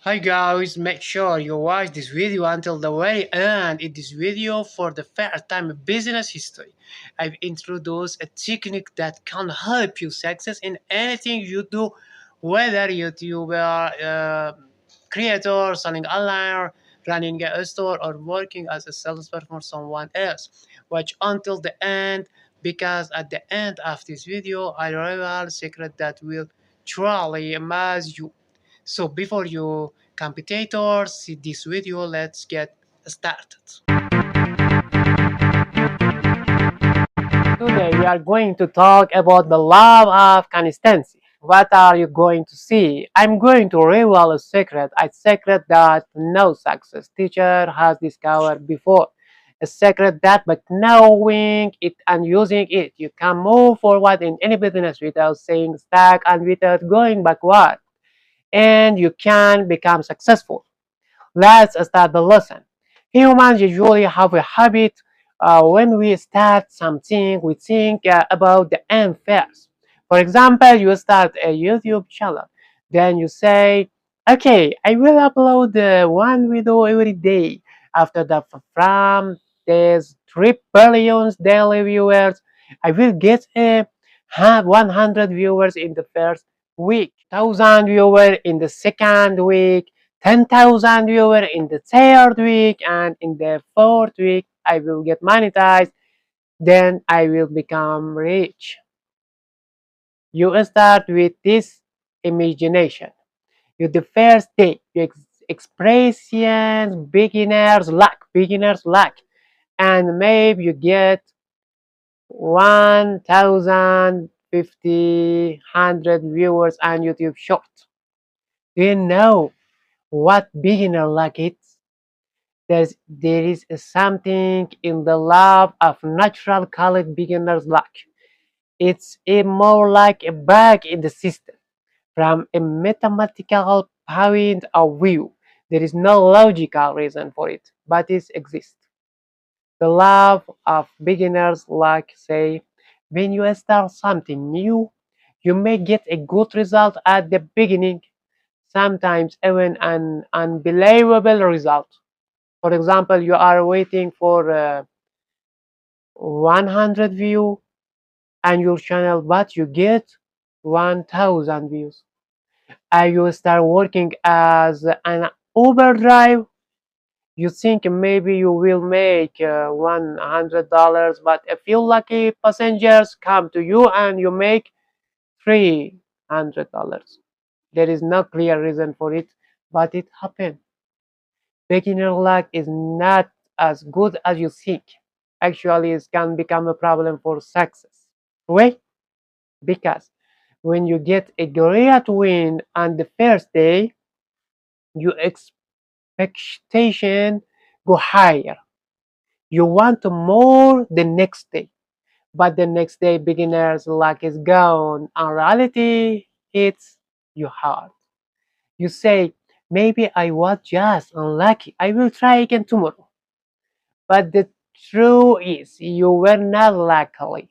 Hi guys, make sure you watch this video until the very end. In this video, for the first time in business history, I've introduced a technique that can help you success in anything you do, whether YouTuber, creator, selling online, running a store, or working as a salesperson for someone else. Watch until the end, because at the end of this video, I reveal a secret that will truly amaze you. So before you competitors see this video, let's get started. Today we are going to talk about the love of consistency. What are you going to see? I'm going to reveal a secret that no success teacher has discovered before. A secret that by knowing it and using it, you can move forward in any business without staying stuck and without going backward. And you can become successful. Let's start the lesson. Humans usually have a habit when we start something, we think about the end first. For example, you start a YouTube channel, then you say, okay, I will upload one video every day. After that, from these 3 billion daily viewers, I will get have 100 viewers in the first week, 1,000 viewers in the second week, 10,000 viewers in the third week, and in the fourth week I will get monetized. Then I will become rich. You start with this imagination. You the first day you expressions beginners luck, and maybe you get 1,050 viewers on YouTube short. Do you know what beginner luck is? There is something in the love of natural called beginner's luck. It's more like a bug in the system. From a mathematical point of view, there is no logical reason for it, but it exists. The love of beginners luck say, when you start something new, you may get a good result at the beginning, sometimes even an unbelievable result. For example, you are waiting for 100 view on your channel, but you get 1,000 views. And you start working as an Uber drive. You think maybe you will make $100, but a few lucky passengers come to you and you make $300. There is no clear reason for it, but it happened. Beginner luck is not as good as you think. Actually, it can become a problem for success. Why? Because when you get a great win on the first day, your expectation go higher. You want more the next day, but the next day beginner's luck is gone and reality hits you hard. You say, maybe I was just unlucky. I will try again tomorrow. But the truth is, you were not lucky.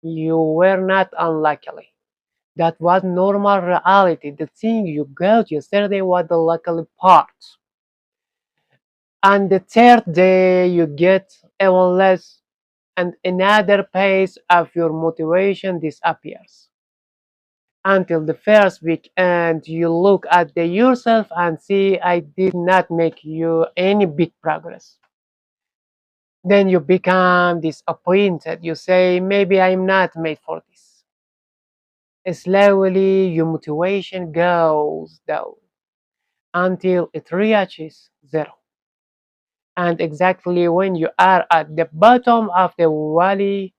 You were not unlucky. That was normal reality. The thing you got yesterday was the lucky part. And the third day, you get even less, and another phase of your motivation disappears. Until the first week, and you look at yourself and see, I did not make you any big progress. Then you become disappointed. You say, maybe I'm not made for this. Slowly, your motivation goes down until it reaches zero. And exactly when you are at the bottom of the valley,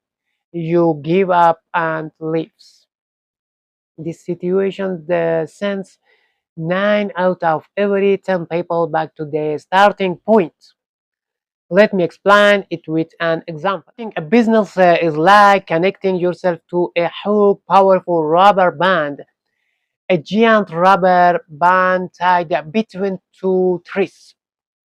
you give up and leaves. This situation sends 9 out of every 10 people back to the starting point. Let me explain it with an example. I think a business is like connecting yourself to a huge, powerful rubber band, a giant rubber band tied between 2 trees.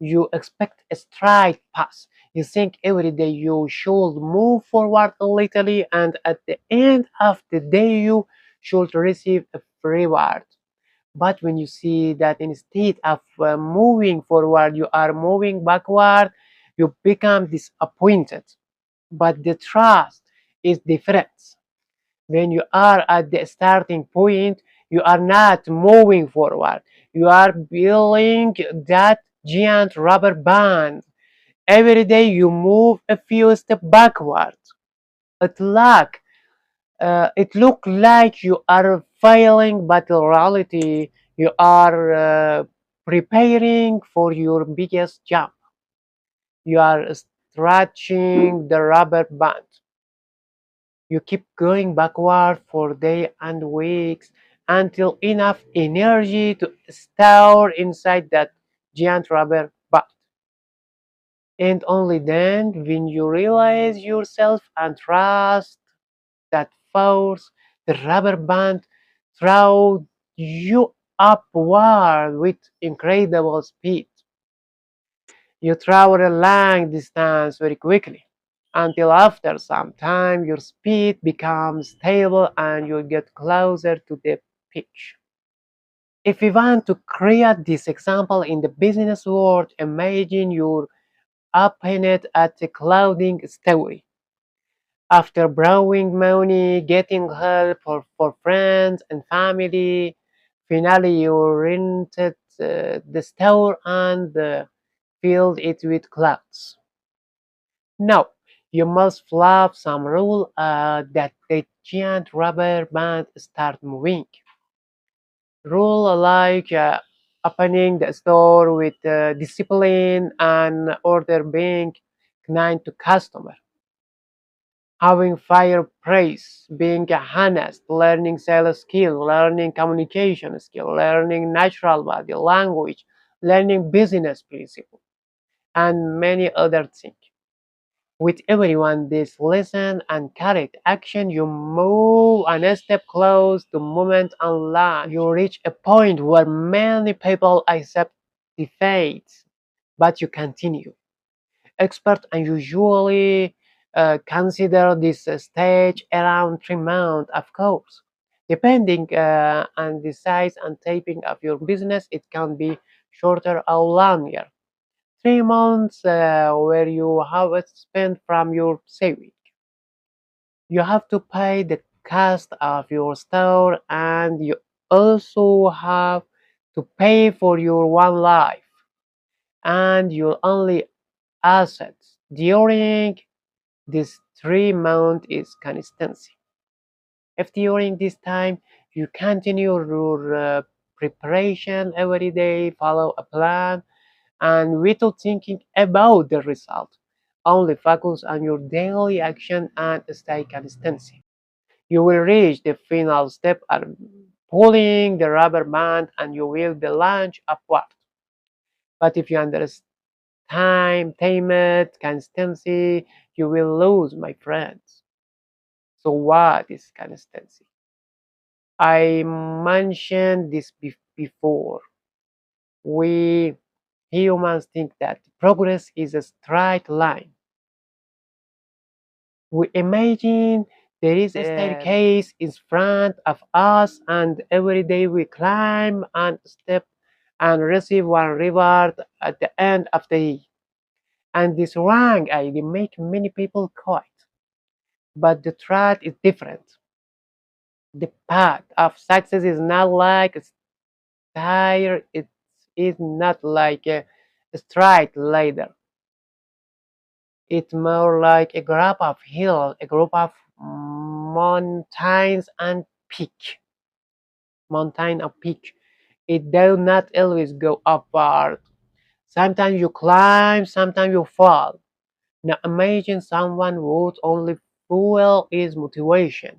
You expect a straight path. You think every day you should move forward a little, and at the end of the day, you should receive a reward. But when you see that instead of moving forward, you are moving backward, you become disappointed. But the trust is different. When you are at the starting point, you are not moving forward. You are building that giant rubber band. Every day you move a few steps backward. It like it look like you are failing, but in reality you are preparing for your biggest jump. You are stretching the rubber band. You keep going backward for days and weeks until enough energy to store inside that giant rubber band. And only then, when you realize yourself and trust that force, the rubber band throws you upward with incredible speed. You travel a long distance very quickly until after some time your speed becomes stable and you get closer to the pitch. If we want to create this example in the business world, imagine you're opened at a clothing store. After borrowing money, getting help for friends and family, finally you rented the store and filled it with clothes. Now, you must flap some rule that the giant rubber band start moving. Rule like opening the store with discipline and order being kind to customer. Having fire praise, being honest, learning sales skill, learning communication skill, learning natural body language, learning business principle, and many other things. With everyone this lesson and correct action, you move a step close to moment and learn. You reach a point where many people accept defeat, but you continue. Experts unusually consider this stage around 3 months, of course. Depending on the size and typing of your business, it can be shorter or longer. 3 months where you have spent from your saving. You have to pay the cost of your store and you also have to pay for your one life and your only assets during this 3 month is consistency. If during this time you continue your preparation every day, follow a plan, and without thinking about the result, only focus on your daily action and stay consistency. You will reach the final step and pulling the rubber band and you will be launched upward. But if you understand time, consistency, you will lose, my friends. So what is consistency? I mentioned this before. We humans think that progress is a straight line. We imagine there is a staircase in front of us, and every day we climb and step and receive one reward at the end of the day. And this wrong idea make many people quit. But the truth is different. The path of success is not like a stair, it is not like a straight ladder. It's more like a group of hills, a group of mountains and peak. Mountain and peak. It does not always go upward. Sometimes you climb, sometimes you fall. Now imagine someone whose only fuel is motivation.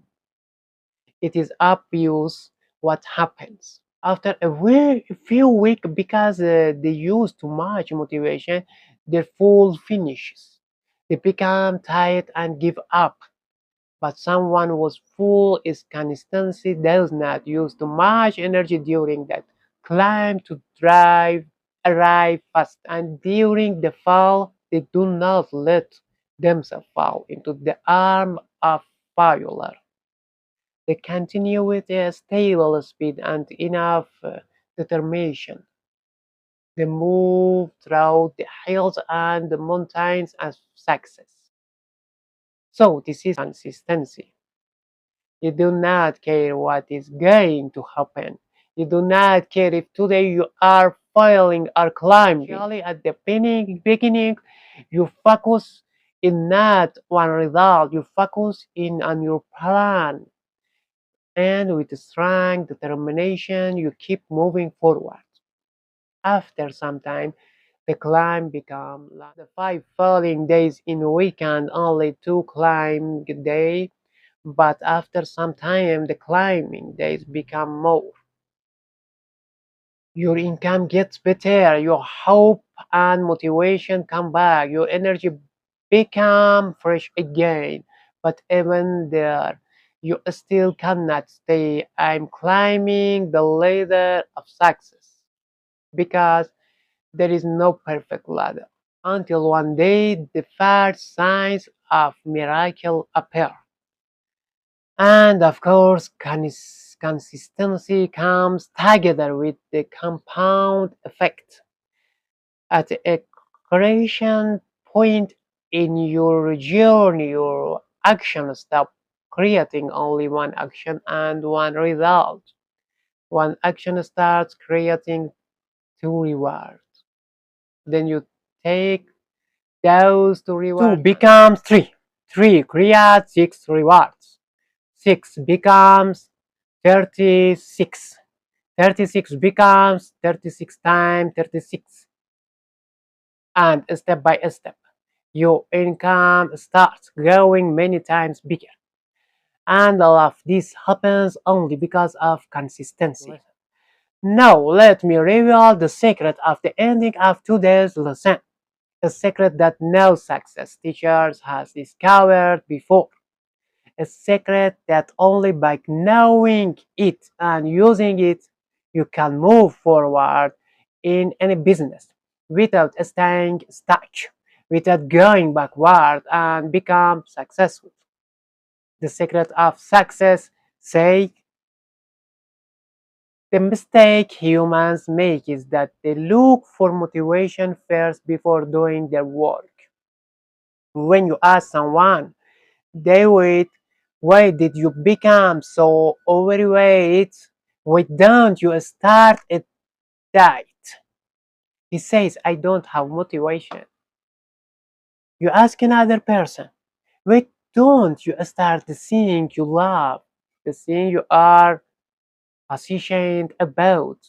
It is obvious what happens. After a few weeks, because they use too much motivation, their fuel finishes. They become tired and give up. But someone whose full is consistency does not use too much energy during that climb to arrive fast. And during the fall, they do not let themselves fall into the arm of failure. They continue with a stable speed and enough determination. They move through the hills and the mountains as success. So this is consistency. You do not care what is going to happen. You do not care if today you are failing or climbing. Actually, at the beginning, you focus in not one result. You focus in on your plan, and with strong determination, you keep moving forward. After some time, the climb become like the 5 falling days in a weekend, only 2 climb a day. But after some time, the climbing days become more. Your income gets better, your hope and motivation come back, your energy become fresh again. But even there, you still cannot stay. I'm climbing the ladder of success because there is no perfect ladder. Until one day, the first signs of miracle appear. And of course, consistency comes together with the compound effect. At a creation point in your journey, your action stop creating only one action and one result. One action starts creating two rewards. Then you take those two rewards. Two becomes three. Three creates six rewards. Six becomes 36. 36 becomes 36 times 36. And step by step, your income starts growing many times bigger. And all of this happens only because of consistency. Now, let me reveal the secret of the ending of today's lesson. A secret that no success teachers has discovered before. A secret that only by knowing it and using it, you can move forward in any business without staying stuck, without going backward and become successful. The secret of success, say, the mistake humans make is that they look for motivation first before doing their work. When you ask someone, they wait, why did you become so overweight? Why don't you start a diet? He says, I don't have motivation. You ask another person, why don't you start the thing you love, the thing you are passionate about?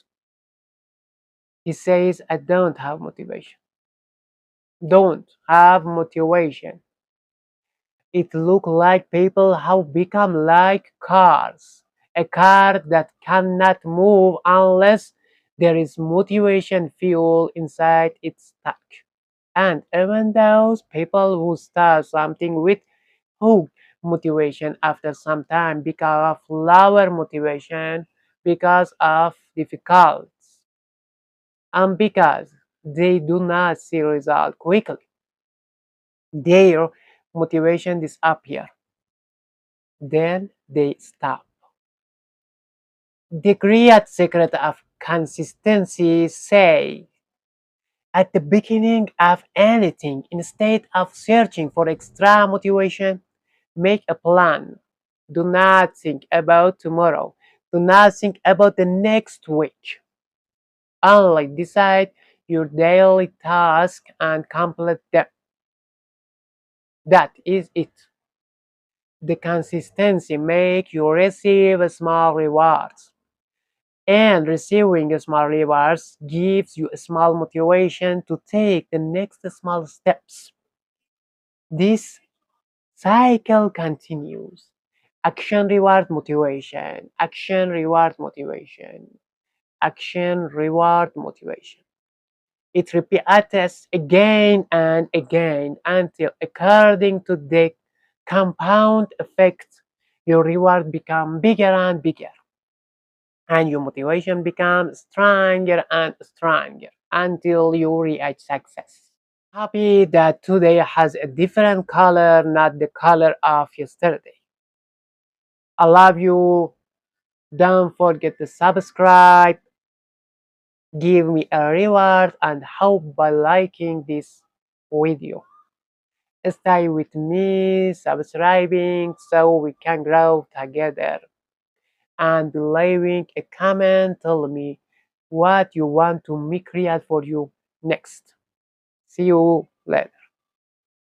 He says, I don't have motivation. Don't have motivation. It look like people have become like cars. A car that cannot move unless there is motivation fuel inside its tank. And even those people who start something with hook motivation after some time because of lower motivation, because of difficulties, and because they do not see result quickly, their motivation disappear. Then they stop. The great secret of consistency say at the beginning of anything, instead of searching for extra motivation, make a plan. Do not think about tomorrow. Do not think about the next week. Only decide your daily task and complete them. That is it. The consistency make you receive small rewards. And receiving small rewards gives you a small motivation to take the next small steps. This cycle continues. Action reward motivation, action reward motivation, action reward motivation. It repeats again and again until, according to the compound effect, your reward becomes bigger and bigger, and your motivation becomes stronger and stronger until you reach success. Happy that today has a different color, not the color of yesterday. I love you. Don't forget to subscribe, give me a reward, and help by liking this video. Stay with me, subscribing so we can grow together. And leaving a comment, tell me what you want to me create for you next. See you later.